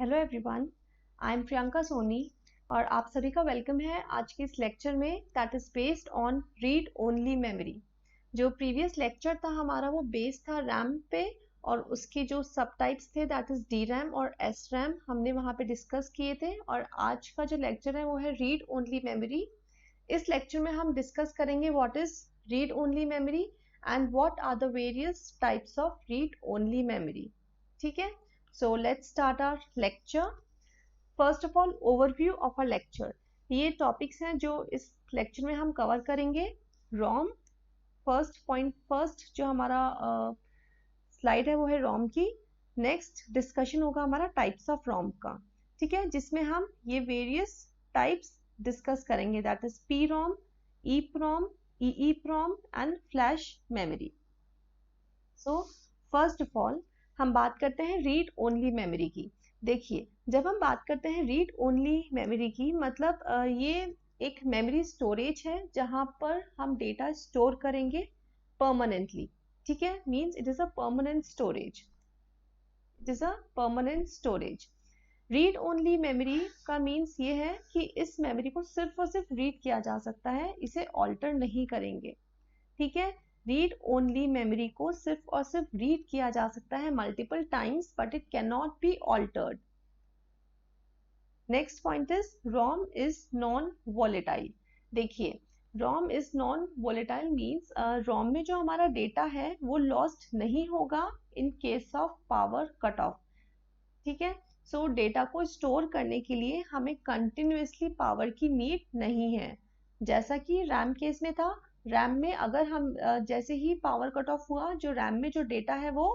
Hello everyone, I am Priyanka Soni और आप सभी का वेलकम है आज के इस लेक्चर में that is based on read only memory. जो प्रीवियस लेक्चर था हमारा वो बेस्ड था रैम पे और उसके जो सब टाइप्स थे दैट इज डी रैम और एस रैम हमने वहाँ पे डिस्कस किए थे। और आज का जो लेक्चर है वो है रीड ओनली मेमोरी। इस लेक्चर में हम डिस्कस करेंगे what is read only memory and what are the various types of read only memory. ठीक है, so let's start our lecture. First of all, overview of our lecture. ये topics हैं जो इस लेक्चर में हम कवर करेंगे। रोम फर्स्ट जो हमारा स्लाइड है वो है रोम की। नेक्स्ट डिस्कशन होगा हमारा टाइप्स ऑफ रोम का, ठीक है, जिसमें हम ये वेरियस टाइप्स डिस्कस करेंगे that is P ROM, E PROM, E PROM and flash memory. So first of all हम बात करते हैं रीड ओनली मेमोरी की। देखिए, जब हम बात करते हैं रीड ओनली मेमोरी की मतलब ये एक मेमोरी स्टोरेज है जहां पर हम डेटा स्टोर करेंगे परमानेंटली। ठीक है, means it is a permanent storage. It is a permanent storage. Read only memory का मीन्स ये है कि इस मेमोरी को सिर्फ और सिर्फ रीड किया जा सकता है, इसे ऑल्टर नहीं करेंगे। ठीक है, रीड ओनली मेमोरी को सिर्फ और सिर्फ रीड किया जा सकता है multiple times but it can not be altered. Next point is ROM is non volatile. देखिए, ROM is non volatile means ROM में जो हमारा डेटा है वो लॉस्ट नहीं होगा in case of power cut off. ठीक है, सो डेटा को स्टोर करने के लिए हमें कंटिन्यूअसली पावर की नीड नहीं है। जैसा कि रैम केस में था, रैम में अगर हम जैसे ही पावर कट ऑफ हुआ जो रैम में जो डेटा है वो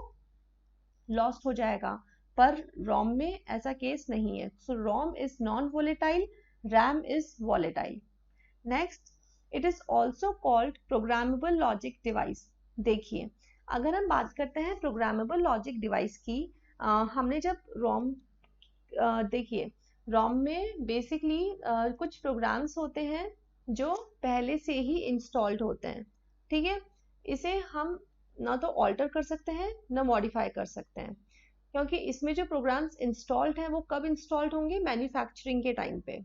लॉस्ट हो जाएगा, पर रोम में ऐसा केस नहीं है। So ROM is non volatile, RAM is volatile. Next, it is also called programmable logic device. देखिए, अगर हम बात करते हैं प्रोग्रामेबल लॉजिक डिवाइस की, हमने जब रोम देखिए, रोम में बेसिकली कुछ प्रोग्राम्स होते हैं जो पहले से ही इंस्टॉल्ड होते हैं। ठीक है, इसे हम ना तो ऑल्टर कर सकते हैं ना मॉडिफाई कर सकते हैं, क्योंकि इसमें जो प्रोग्राम्स इंस्टॉल्ड हैं वो कब इंस्टॉल्ड होंगे, मैन्युफैक्चरिंग के टाइम पे।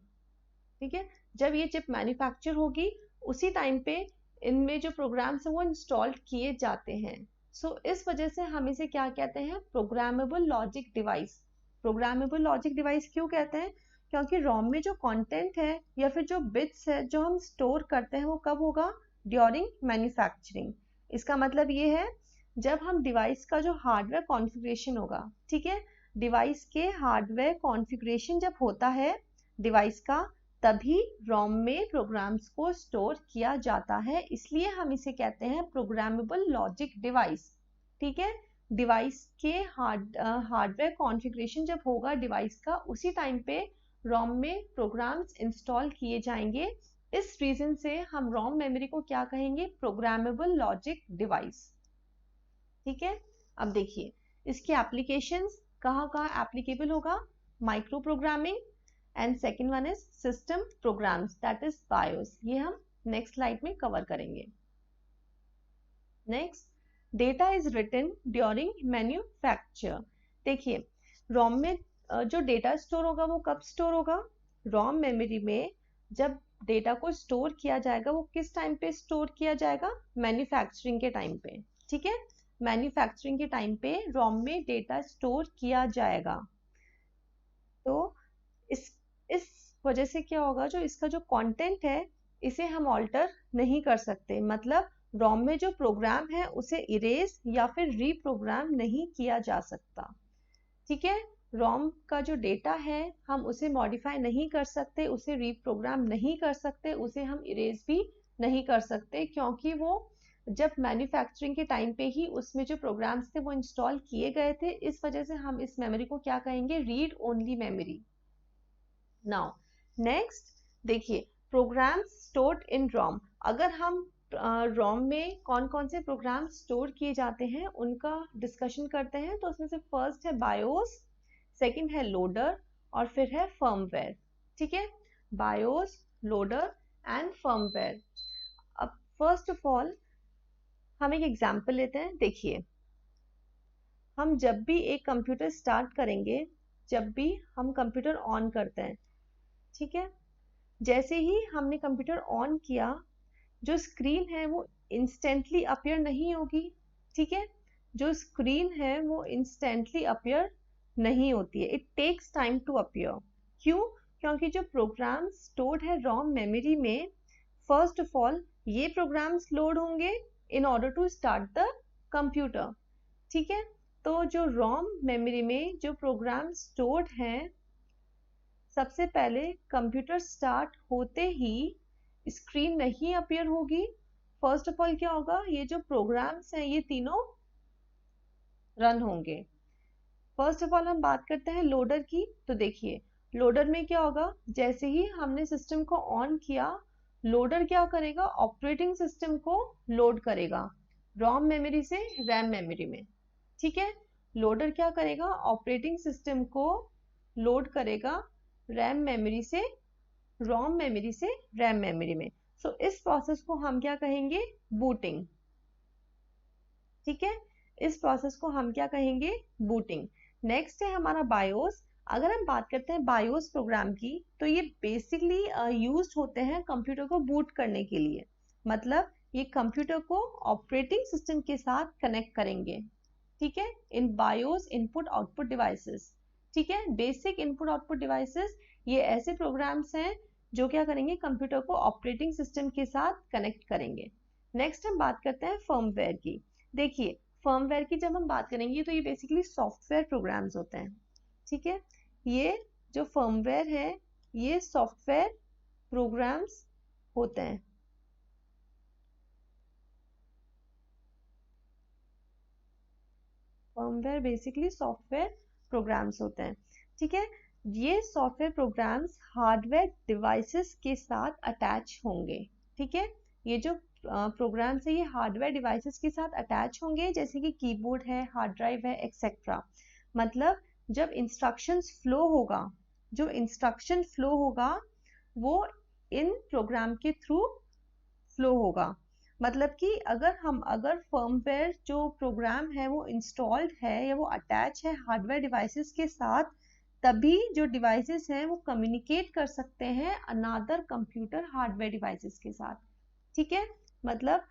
ठीक है, जब ये चिप मैन्युफैक्चर होगी उसी टाइम पे इनमें जो प्रोग्राम्स हैं वो इंस्टॉल्ड किए जाते हैं। सो इस वजह से हम इसे क्या कहते हैं, programmable logic device. Programmable logic device क्यों कहते हैं, क्योंकि रोम में जो कंटेंट है या फिर जो बिट्स है जो हम स्टोर करते हैं वो कब होगा, ड्यूरिंग मैन्युफैक्चरिंग। इसका मतलब ये है जब हम डिवाइस का जो हार्डवेयर कॉन्फ़िगरेशन होगा, ठीक है, डिवाइस के हार्डवेयर कॉन्फ़िगरेशन जब होता है डिवाइस का, तभी रोम में प्रोग्राम्स को स्टोर किया जाता है, इसलिए हम इसे कहते हैं प्रोग्रामेबल लॉजिक डिवाइस। ठीक है, डिवाइस के हार्डवेयर कॉन्फ़िगरेशन जब होगा डिवाइस का उसी टाइम पे रोम में प्रोग्राम्स इंस्टॉल किए जाएंगे। इस रीजन से हम रोम मेमोरी को क्या कहेंगे, प्रोग्रामेबल लॉजिक डिवाइस। ठीक है, अब देखिए इसके एप्लीकेशंस कहाँ कहाँ एप्लीकेबल होगा, micro programming and second one is system programs that is BIOS. ये हम नेक्स्ट स्लाइड में कवर करेंगे। Next, data is written during manufacture. देखिए, रोम में जो डेटा स्टोर होगा वो कब स्टोर होगा, रोम मेमोरी में जब डेटा को स्टोर किया जाएगा वो किस टाइम पे स्टोर किया जाएगा, मैन्युफैक्चरिंग के टाइम पे। ठीक है, मैन्युफैक्चरिंग के टाइम पे रोम में डेटा स्टोर किया जाएगा। तो इस वजह से क्या होगा, जो इसका जो कंटेंट है इसे हम ऑल्टर नहीं कर सकते, मतलब रोम में जो प्रोग्राम है उसे इरेज या फिर रीप्रोग्राम नहीं किया जा सकता। ठीक है, रोम का जो डेटा है हम उसे मॉडिफाई नहीं कर सकते, उसे रीप्रोग्राम नहीं कर सकते, उसे हम इरेज भी नहीं कर सकते, क्योंकि वो जब मैन्युफैक्चरिंग के टाइम पे ही उसमें जो प्रोग्राम्स थे वो इंस्टॉल किए गए थे। इस वजह से हम इस मेमोरी को क्या कहेंगे, read only memory. Now next, देखिए, प्रोग्राम्स स्टोर्ड इन रोम। अगर हम रोम में कौन कौन से प्रोग्राम स्टोर किए जाते हैं उनका डिस्कशन करते हैं, तो उसमें से फर्स्ट है बायोस, सेकंड है लोडर और फिर है फर्मवेयर। ठीक है, बायोस, लोडर एंड फर्मवेयर। अब फर्स्ट ऑफ ऑल हम एक एग्जांपल लेते हैं। देखिए, हम जब भी एक कंप्यूटर स्टार्ट करेंगे जब भी हम कंप्यूटर ऑन करते हैं, ठीक है। जैसे ही हमने कंप्यूटर ऑन किया, जो स्क्रीन है वो इंस्टेंटली अपीयर नहीं होगी, ठीक है। जो स्क्रीन है वो इंस्टेंटली अपीयर नहीं होती है, it takes time to appear. क्यों? क्योंकि जो प्रोग्राम स्टोर्ड है रॉम मेमोरी में, फर्स्ट ऑफ ऑल ये प्रोग्राम्स लोड होंगे in order to start the computer, ठीक है। तो जो रॉम मेमोरी में जो प्रोग्राम स्टोर्ड हैं, सबसे पहले कंप्यूटर स्टार्ट होते ही स्क्रीन नहीं अपीयर होगी। फर्स्ट ऑफ ऑल क्या होगा, ये जो प्रोग्राम्स हैं ये तीनों रन होंगे। फर्स्ट ऑफ ऑल हम बात करते हैं लोडर की। तो देखिए लोडर में क्या होगा, जैसे ही हमने सिस्टम को ऑन किया, लोडर क्या करेगा, ऑपरेटिंग सिस्टम को लोड करेगा रॉम मेमोरी से रैम मेमोरी में, ठीक है। लोडर क्या करेगा, ऑपरेटिंग सिस्टम को लोड करेगा रैम मेमोरी से रॉम मेमोरी से रैम मेमोरी में। सो इस प्रोसेस को हम क्या कहेंगे, बूटिंग, ठीक है। इस प्रोसेस को हम क्या कहेंगे, बूटिंग। नेक्स्ट है हमारा बायोस। अगर हम बात करते हैं बायोस प्रोग्राम की, तो ये बेसिकली यूज्ड होते हैं कंप्यूटर को बूट करने के लिए। मतलब ये कंप्यूटर को ऑपरेटिंग सिस्टम के साथ कनेक्ट करेंगे, ठीक है, इन बायोस इनपुट आउटपुट डिवाइसेस, ठीक है। बेसिक इनपुट आउटपुट डिवाइसेस ये ऐसे प्रोग्राम्स हैं जो क्या करेंगे, कंप्यूटर को ऑपरेटिंग सिस्टम के साथ कनेक्ट करेंगे। नेक्स्ट हम बात करते हैं फर्मवेयर की। देखिए फर्मवेयर की जब हम बात करेंगे तो ये बेसिकली सॉफ्टवेयर प्रोग्राम्स होते हैं, ठीक है। ये जो फर्मवेयर है ये सॉफ्टवेयर प्रोग्राम्स होते हैं। फर्मवेयर बेसिकली सॉफ्टवेयर प्रोग्राम्स होते हैं, ठीक है। ये सॉफ्टवेयर प्रोग्राम्स हार्डवेयर डिवाइसेस के साथ अटैच होंगे, ठीक है। ये जो प्रोग्राम्स है ये हार्डवेयर डिवाइसेस के साथ अटैच होंगे, जैसे कि कीबोर्ड है, हार्ड ड्राइव है, एक्सेट्रा। मतलब जब इंस्ट्रक्शंस फ्लो होगा, जो इंस्ट्रक्शन फ्लो होगा वो इन प्रोग्राम के थ्रू फ्लो होगा। मतलब कि अगर फर्मवेयर जो प्रोग्राम है वो इंस्टॉल्ड है या वो अटैच है हार्डवेयर डिवाइसेस के साथ, तभी जो डिवाइसेस हैं वो कम्युनिकेट कर सकते हैं अनदर कंप्यूटर हार्डवेयर डिवाइसेस के साथ, ठीक है। मतलब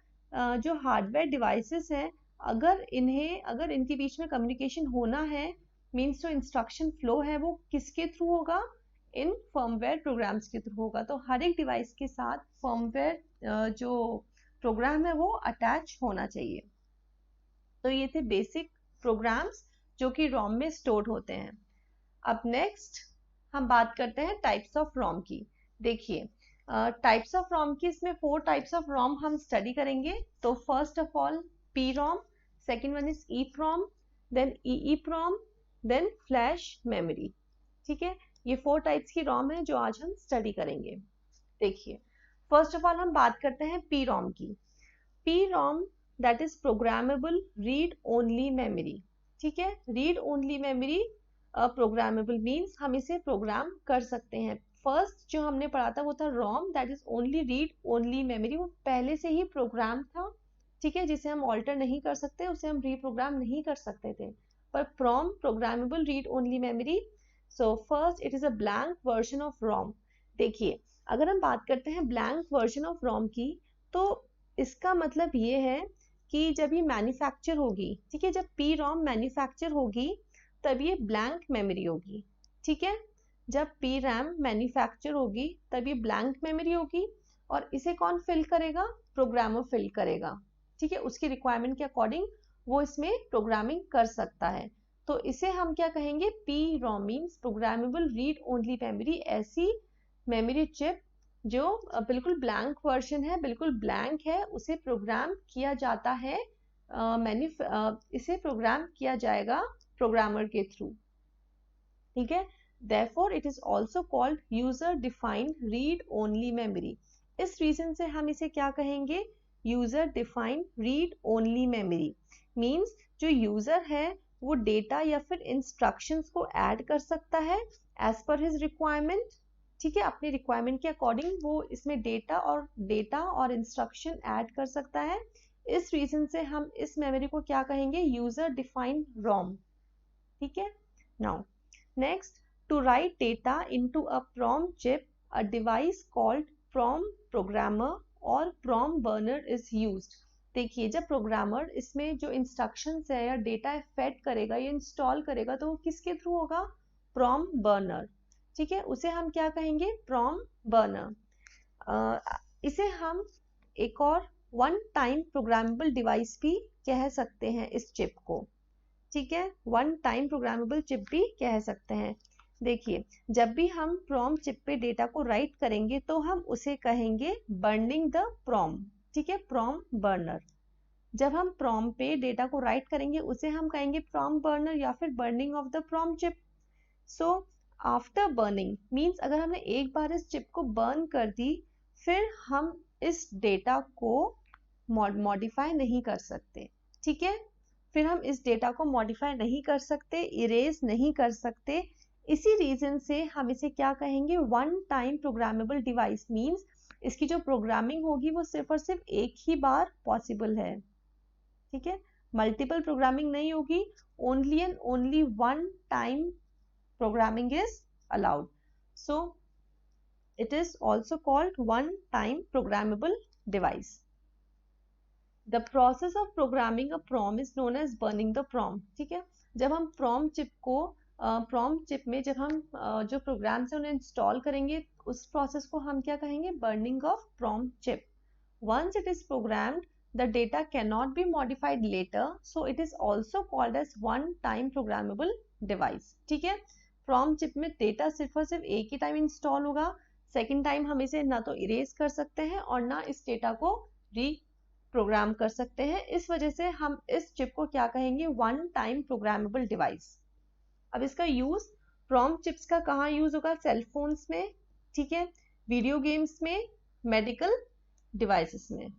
जो हार्डवेयर डिवाइसेस हैं, अगर इनके बीच में कम्युनिकेशन होना है, मीन्स जो इंस्ट्रक्शन फ्लो है वो किसके थ्रू होगा, इन फर्मवेयर प्रोग्राम्स के थ्रू होगा। तो हर एक डिवाइस के साथ फर्मवेयर जो प्रोग्राम है वो अटैच होना चाहिए। तो ये थे बेसिक प्रोग्राम्स जो कि रोम में स्टोर्ड होते हैं। अब नेक्स्ट हम बात करते हैं टाइप्स ऑफ रोम की। देखिए टाइप्स ऑफ रोम की, इसमें 4 टाइप्स ऑफ रोम हम स्टडी करेंगे। तो first of all P ROM, second one is E PROM, then E PROM, then flash memory, ठीक है। ये 4 टाइप्स की रोम है जो आज हम स्टडी करेंगे। देखिए फर्स्ट ऑफ ऑल हम बात करते हैं पी रोम की। P ROM that is programmable read only memory, ठीक है। Read only memory programmable means हम इसे प्रोग्राम कर सकते हैं। फर्स्ट जो हमने पढ़ा था वो था ROM that is only read only memory, वो पहले से ही प्रोग्राम था, ठीक है, जिसे हम ऑल्टर नहीं कर सकते, उसे हम रीप्रोग्राम नहीं कर सकते थे। पर PROM programmable read only memory, so first it is a blank version of ROM. देखिए अगर हम बात करते हैं ब्लैंक वर्जन ऑफ रोम की, तो इसका मतलब ये है कि जब ये मैन्युफैक्चर होगी, ठीक है, जब पी रोम मैन्युफैक्चर होगी तब ये ब्लैंक मेमोरी होगी, ठीक है। जब पी रैम मैन्युफैक्चर होगी तब ये ब्लैंक मेमोरी होगी, और इसे कौन फिल करेगा, प्रोग्रामर फिल करेगा, ठीक है। उसकी रिक्वायरमेंट के अकॉर्डिंग वो इसमें प्रोग्रामिंग कर सकता है। तो इसे हम क्या कहेंगे, P ROM means programmable read only memory. ऐसी मेमोरी चिप जो बिल्कुल ब्लैंक वर्जन है, बिल्कुल ब्लैंक है, उसे प्रोग्राम किया जाता है, इसे प्रोग्राम किया जाएगा प्रोग्रामर के थ्रू, ठीक है। therefore it is also called user defined read only memory। इस रीजन से हम इसे क्या कहेंगे, user defined read only memory. Means जो यूजर है वो डेटा या फिर इंस्ट्रक्शंस को ऐड कर सकता है एज पर हिज रिक्वायरमेंट, ठीक है। अपनी रिक्वायरमेंट के अकॉर्डिंग वो इसमें डेटा और इंस्ट्रक्शन ऐड कर सकता है। इस रीजन से हम इस मेमोरी को क्या कहेंगे, यूजर डिफाइंड रोम, ठीक है। Now next, to write data into a PROM chip, a device called PROM programmer और PROM बर्नर इज यूज्ड। देखिए, जब प्रोग्रामर इसमें जो इंस्ट्रक्शंस है या डेटा फेड करेगा या इंस्टॉल करेगा तो वो किसके थ्रू होगा? PROM burner. ठीक है, उसे हम क्या कहेंगे? PROM burner. इसे हम एक और वन टाइम प्रोग्रामेबल डिवाइस भी कह सकते हैं इस चिप को। ठीक है, वन टाइम प्रोग्रामेबल चिप भी कह सकते हैं। देखिए, जब भी हम PROM चिप पे डेटा को राइट करेंगे तो हम उसे कहेंगे बर्निंग द PROM। ठीक है, PROM बर्नर। जब हम PROM पे डेटा को राइट करेंगे उसे हम कहेंगे PROM बर्नर या फिर burning of the PROM chip. So after burning means अगर हमने एक बार इस चिप को बर्न कर दी, फिर हम इस डेटा को मॉडिफाई नहीं कर सकते। ठीक है, फिर हम इस डेटा को मॉडिफाई नहीं कर सकते, इरेज नहीं कर सकते। इसी रीजन से हम इसे क्या कहेंगे? One time programmable device. Means इसकी जो प्रोग्रामिंग होगी वो सिर्फ और सिर्फ एक ही बार पॉसिबल है। ठीक है, मल्टीपल प्रोग्रामिंग नहीं होगी, only and only one time programming is allowed. So it is also called one time programmable device. The process of programming a PROM is known as burning the PROM. ठीक है, जब हम PROM chip को PROM chip में जब हम जो programmes है उन्हें इंस्टॉल करेंगे, उस प्रोसेस को हम क्या कहेंगे? Burning of PROM chip. Once it is programmed, the data cannot be modified later, so it is also called as one time programmable device. ठीक है, PROM चिप में डेटा सिर्फ और सिर्फ एक ही टाइम इंस्टॉल होगा, सेकेंड टाइम हम इसे ना तो इरेज कर सकते हैं और ना इस डेटा को रीप्रोग्राम कर सकते हैं। इस वजह से हम इस चिप को क्या कहेंगे? One time programmable device. अब इसका यूज PROM चिप्स का कहाँ यूज होगा? सेलफोन्स में, ठीक है, वीडियो गेम्स में, मेडिकल डिवाइसेस में।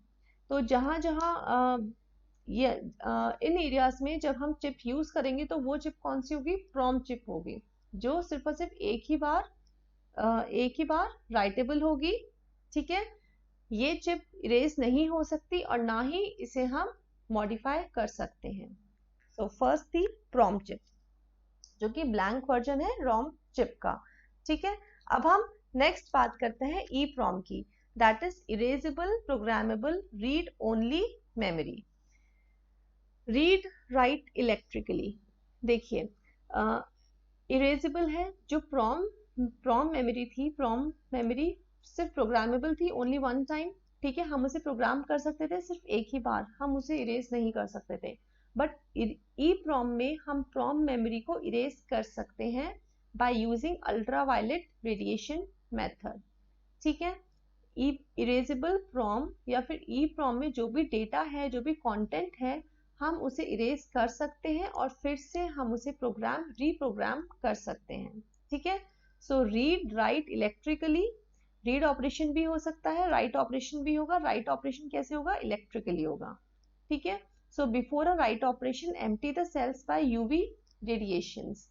तो जहां जहां ये इन एरियाज में जब हम चिप यूज करेंगे तो वो चिप कौन सी होगी? PROM चिप होगी, जो सिर्फ और सिर्फ एक ही बार राइटेबल होगी। ठीक है, ये चिप इरेज नहीं हो सकती और ना ही इसे हम मॉडिफाई कर सकते हैं। सो फर्स्ट थी PROM चिप, जो कि ब्लैंक वर्जन है ROM चिप का। ठीक है, अब हम नेक्स्ट बात करते हैं EEPROM की, that is erasable programmable read only memory. Read write electrically. देखिए, इरेजेबल है, जो PROM मेमोरी थी, PROM मेमोरी सिर्फ प्रोग्रामेबल थी ओनली वन टाइम। ठीक है, हम उसे प्रोग्राम कर सकते थे सिर्फ एक ही बार, हम उसे इरेज नहीं कर सकते थे। बट EEPROM में हम PROM मेमोरी को इरेज कर सकते हैं by using ultraviolet radiation method. ठीक है, इरेजेबल PROM या फिर EEPROM में जो भी डेटा है, जो भी कंटेंट है, हम उसे इरेज कर सकते हैं और फिर से हम उसे रीप्रोग्राम कर सकते हैं। ठीक है, so read write electrically, read operation भी हो सकता है, राइट ऑपरेशन भी होगा। राइट ऑपरेशन कैसे होगा? इलेक्ट्रिकली होगा। ठीक है, so before a write operation empty the cells by UV radiations.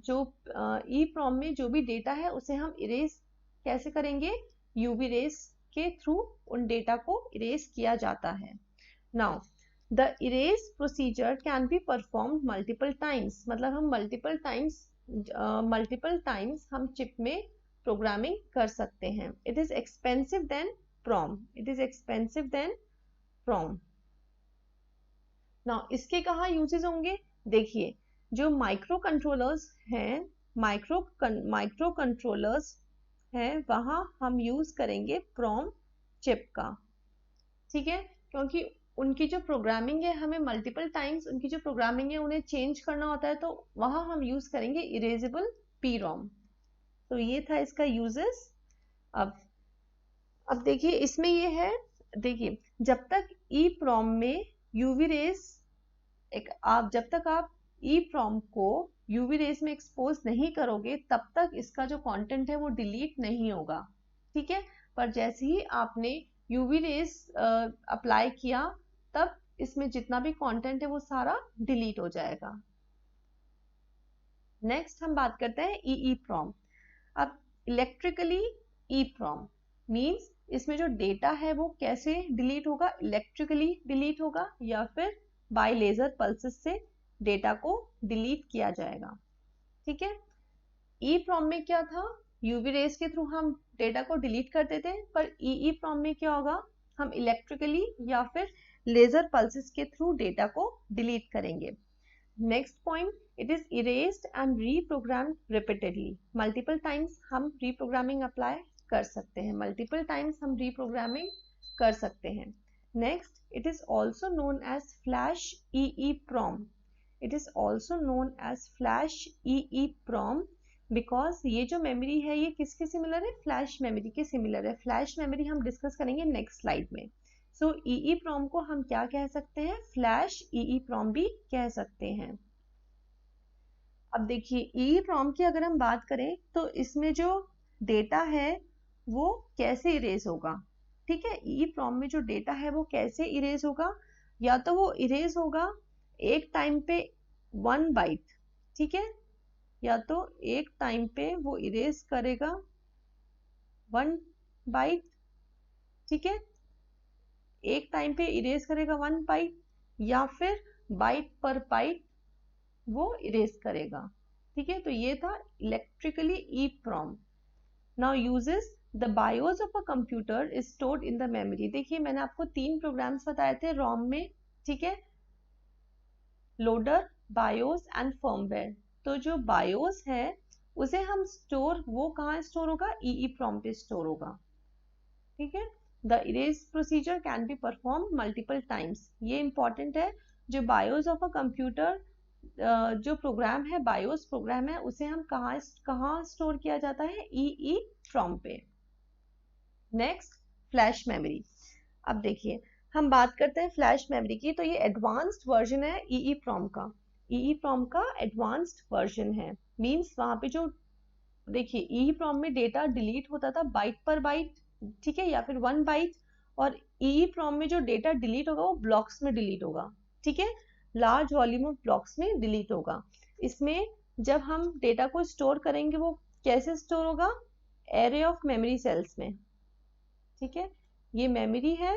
जो EEPROM में जो भी डेटा है उसे हम इरेज कैसे करेंगे? UV रेज के थ्रू उन डेटा को इरेज किया जाता है। Now the erase procedure can be performed multiple times. मतलब हम मल्टीपल टाइम्स हम चिप में प्रोग्रामिंग कर सकते हैं। It is expensive than PROM। It is expensive than PROM। Now इसके कहाँ यूजेस होंगे? देखिए, जो माइक्रो कंट्रोलर्स हैं वहां हम यूज करेंगे PROM चिप का। ठीक है, क्योंकि उनकी जो प्रोग्रामिंग है, हमें मल्टीपल टाइम्स उनकी जो प्रोग्रामिंग है उन्हें चेंज करना होता है, तो वहां हम यूज करेंगे इरेजेबल PROM। तो ये था इसका यूजेस। अब देखिए, इसमें ये है, देखिए, जब तक EEPROM में UV रेज जब तक आप EEPROM को UV रेज में एक्सपोज नहीं करोगे तब तक इसका जो कंटेंट है वो डिलीट नहीं होगा। ठीक है, पर जैसे ही आपने UV रेज अप्लाई किया तब इसमें जितना भी कंटेंट है वो सारा डिलीट हो जाएगा। नेक्स्ट हम बात करते हैं EEPROM। अब इलेक्ट्रिकली EEPROM मींस इसमें जो डेटा है वो कैसे डिलीट होगा? इलेक्ट्रिकली डिलीट होगा या फिर बाय लेजर पल्सेस से डेटा को डिलीट किया जाएगा। ठीक है, EEPROM में क्या था, यूवी रेज के थ्रू हम डेटा को डिलीट करते थे, पर EEPROM में क्या होगा, हम इलेक्ट्रिकली या फिर लेजर पल्सेस के थ्रू डेटा को डिलीट करेंगे। Next point, it is erased and reprogrammed repeatedly. Multiple times हम रीप्रोग्रामिंग अप्लाई कर सकते हैं, मल्टीपल टाइम्स हम रीप्रोग्रामिंग कर सकते हैं। Next, it is also known as flash EEPROM. It is also known as flash EEPROM because ये जो मेमोरी है ये किसके सिमिलर है, फ्लैश मेमोरी के सिमिलर है। फ्लैश मेमोरी हम डिस्कस करेंगे नेक्स्ट स्लाइड में। सो EEPROM को हम क्या कह सकते हैं, फ्लैश EEPROM भी कह सकते हैं। अब देखिए EEPROM की अगर हम बात करें तो इसमें जो डेटा है वो कैसे इरेज होगा, ठीक है। EEPROM में जो डेटा है वो कैसे इरेज होगा, या तो वो इरेज होगा एक टाइम पे 1 बाइट, ठीक है, या तो एक टाइम पे वो इरेज करेगा 1 बाइट, ठीक है, एक टाइम पे इरेज करेगा 1 बाइट, या फिर बाइट पर बाइट वो इरेज करेगा, ठीक है। तो ये था electrically EEPROM। Now uses, the BIOS of a computer is stored in the memory. देखिए मैंने आपको 3 प्रोग्राम्स बताए थे रोम में, ठीक है, लोडर, बायोस एंड फर्मवेयर। तो जो बायोस है उसे हम स्टोर, वो कहाँ स्टोर होगा, EEPROM पे स्टोर होगा, ठीक है। The erase procedure can be perform multiple times. ये इंपॉर्टेंट है, जो बायोस ऑफ अ कंप्यूटर जो प्रोग्राम है, बायोस प्रोग्राम है, उसे हम कहाँ स्टोर किया जाता है, EEPROM पे। Next, flash memory. अब देखिए हम बात करते हैं फ्लैश मेमोरी की, तो ये एडवांस्ड वर्जन है EEPROM का। EEPROM का एडवांस्ड वर्जन है, मींस वहां पे जो देखिए EEPROM में डेटा डिलीट होता था बाइट पर बाइट, ठीक है, या फिर 1 बाइट, और EEPROM में जो डेटा डिलीट होगा वो ब्लॉक्स में डिलीट होगा, ठीक है, लार्ज वॉल्यूम ऑफ ब्लॉक्स में डिलीट होगा। इसमें जब हम डेटा को स्टोर करेंगे वो कैसे स्टोर होगा, एरे ऑफ मेमोरी सेल्स में, ठीक है। ये मेमोरी है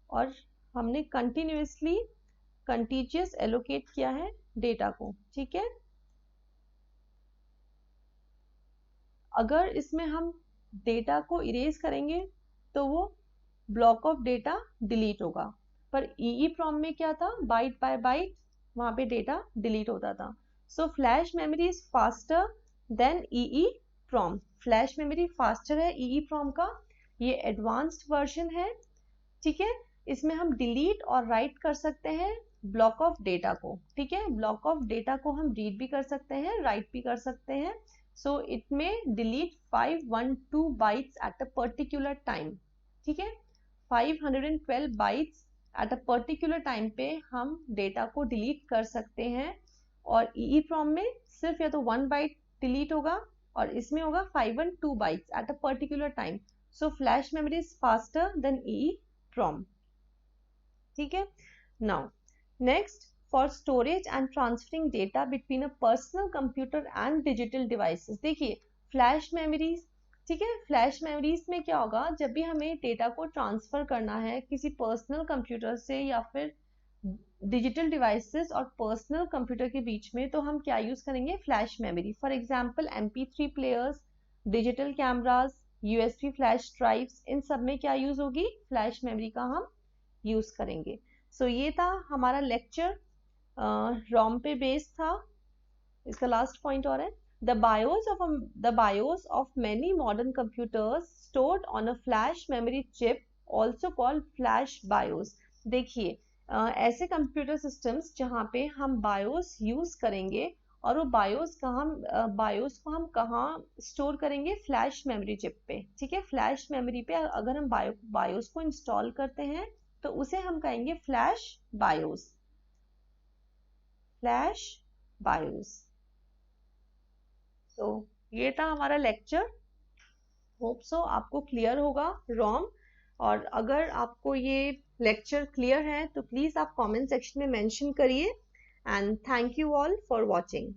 और हमने कंटिन्यूअसली कंटीजियस एलोकेट किया है डेटा को, ठीक है। अगर इसमें हम डेटा को इरेज करेंगे तो वो ब्लॉक ऑफ डेटा डिलीट होगा, पर EEPROM में क्या था, बाइट बाय बाइट वहां पे डेटा डिलीट होता था। So flash memory is faster than EEPROM। Flash memory faster है EEPROM का, ये एडवांस्ड वर्जन है, ठीक है। इसमें हम डिलीट और राइट कर सकते हैं ब्लॉक ऑफ डेटा को, ठीक है। ब्लॉक ऑफ डेटा को हम रीड भी कर सकते हैं, राइट भी कर सकते हैं। सो इट में delete 512 bytes at a particular time, ठीक है। 512 bytes at a particular time पे हम डेटा को डिलीट कर सकते हैं, और EEPROM में सिर्फ या तो 1 बाइट डिलीट होगा और इसमें होगा 512 bytes at a particular time. So flash memory is faster than EEPROM, ठीक है। Now next, for storage and transferring data between a personal computer and digital devices. देखिए फ्लैश मेमोरीज, ठीक है, फ्लैश मेमोरीज में क्या होगा, जब भी हमें डेटा को ट्रांसफर करना है किसी पर्सनल कंप्यूटर से या फिर डिजिटल डिवाइसेस और पर्सनल कंप्यूटर के बीच में, तो हम क्या यूज करेंगे, flash memory. For example MP3 players, digital cameras, USB flash drives, इन सब में क्या यूज होगी, फ्लैश मेमोरी का हम यूज करेंगे। सो ये था हमारा लेक्चर, रोम पे बेस्ड था। इसका लास्ट पॉइंट और है, the BIOS of many modern computers stored on a flash memory chip also called flash BIOS। देखिए ऐसे कंप्यूटर सिस्टम्स जहाँ पे हम BIOS यूज करेंगे, और वो BIOS को हम कहाँ स्टोर करेंगे, फ्लैश मेमोरी चिप पे, ठीक है। फ्लैश मेमोरी पे अगर हम BIOS को इंस्टॉल करते हैं तो उसे हम कहेंगे फ्लैश BIOS, फ्लैश BIOS। तो ये था हमारा लेक्चर, होप सो आपको क्लियर होगा रोम। और अगर आपको ये लेक्चर क्लियर है तो प्लीज आप कमेंट सेक्शन में मेंशन करिए। And thank you all for watching.